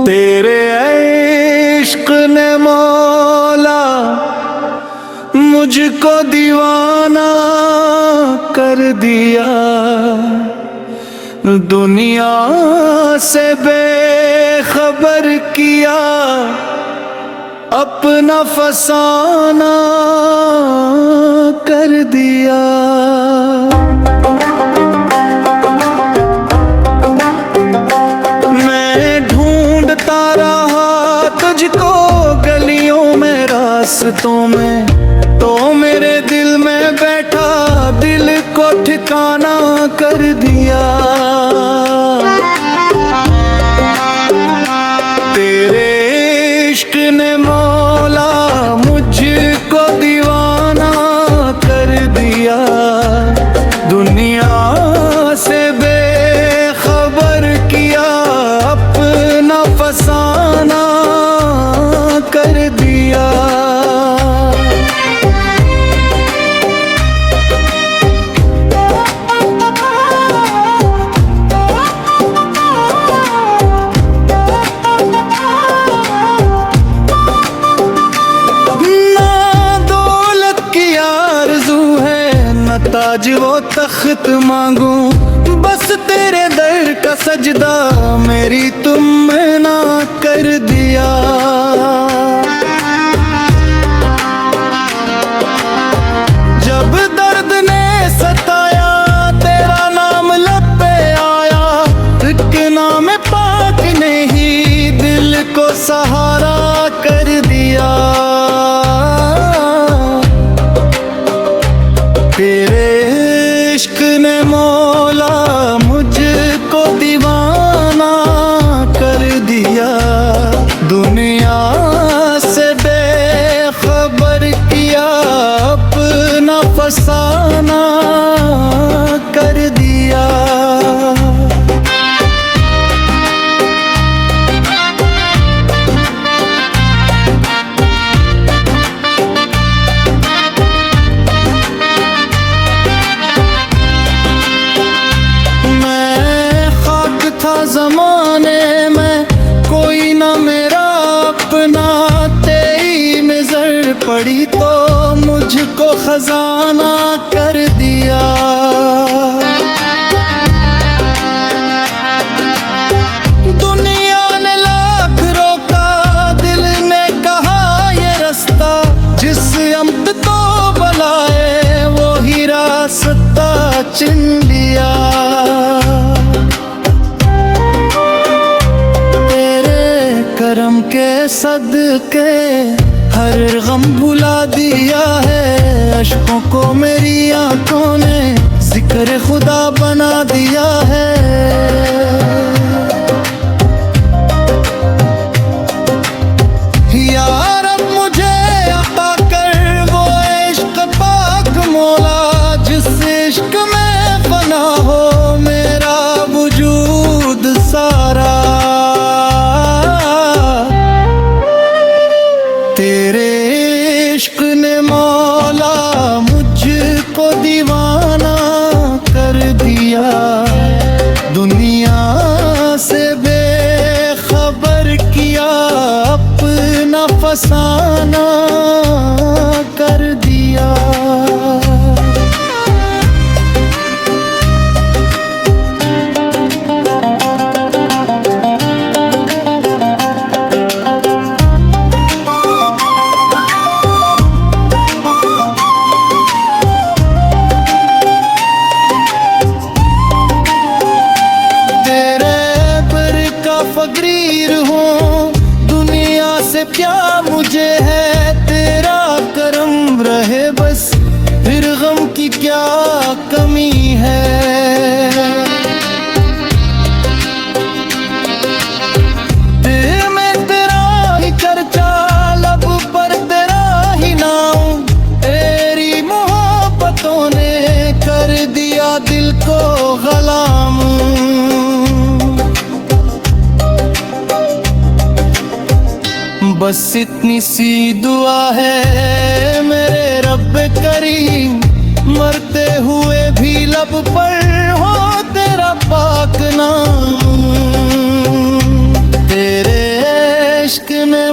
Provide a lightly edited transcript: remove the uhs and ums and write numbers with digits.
तेरे इश्क ने मौला मुझको दीवाना कर दिया, दुनिया से बेखबर किया, अपना फसाना कर दिया। तुझको गलियों में रास्तों में, तो मेरे दिल में बैठा दिल को ठिकाना कर दिया। तेरे इश्क ने मौला मुझको दीवाना कर दिया, दुनिया से बेखबर किया, अपना फसाना कर दिया। ना दौलत की आरज़ू है, न ताज वो तख्त मांगूं, बस तेरे दर का सजदा मेरी तुमने ना कर दिया। जब दर्द ने सताया तेरा नाम लब पे आया, एक नाम पाक ने ही दिल को सहारा कर दिया। तेरे इश्क ने मौला मुझको दीवाना कर दिया, दुनिया से बेखबर किया, अपना फसाना कर दिया। ज़माने में कोई ना मेरा अपना, तेरी नजर पड़ी तो मुझको खजाना कर दिया। दुनिया ने लाख रोका, दिल ने कहा ये रास्ता, जिस अम्त तो बलाए वो ही रास्ता चुन लिया। करम के सदके हर गम भुला दिया है, अश्कों को मेरी आंखों ने जिक्र खुदा बना दिया है। यार अब मुझे अता कर वो इश्क पाक मौला, जिस इश्क में फना हो मेरा वजूद सारा। तेरे इश्क ने मौला मुझको दीवाना कर दिया, दुनिया से बेखबर किया, अपना फसाना कर दिया। फकीर हूँ दुनिया से क्या मुझे है, तेरा करम रहे बस, फिर गम की क्या कमी है। दिल में तेरा ही चर्चा, लब पर तेरा ही नाम, तेरी मोहब्बतों ने कर दिया बस इतनी सी दुआ है मेरे रब करीम, मरते हुए भी लब पर हो तेरा पाक नाम। तेरे इश्क ने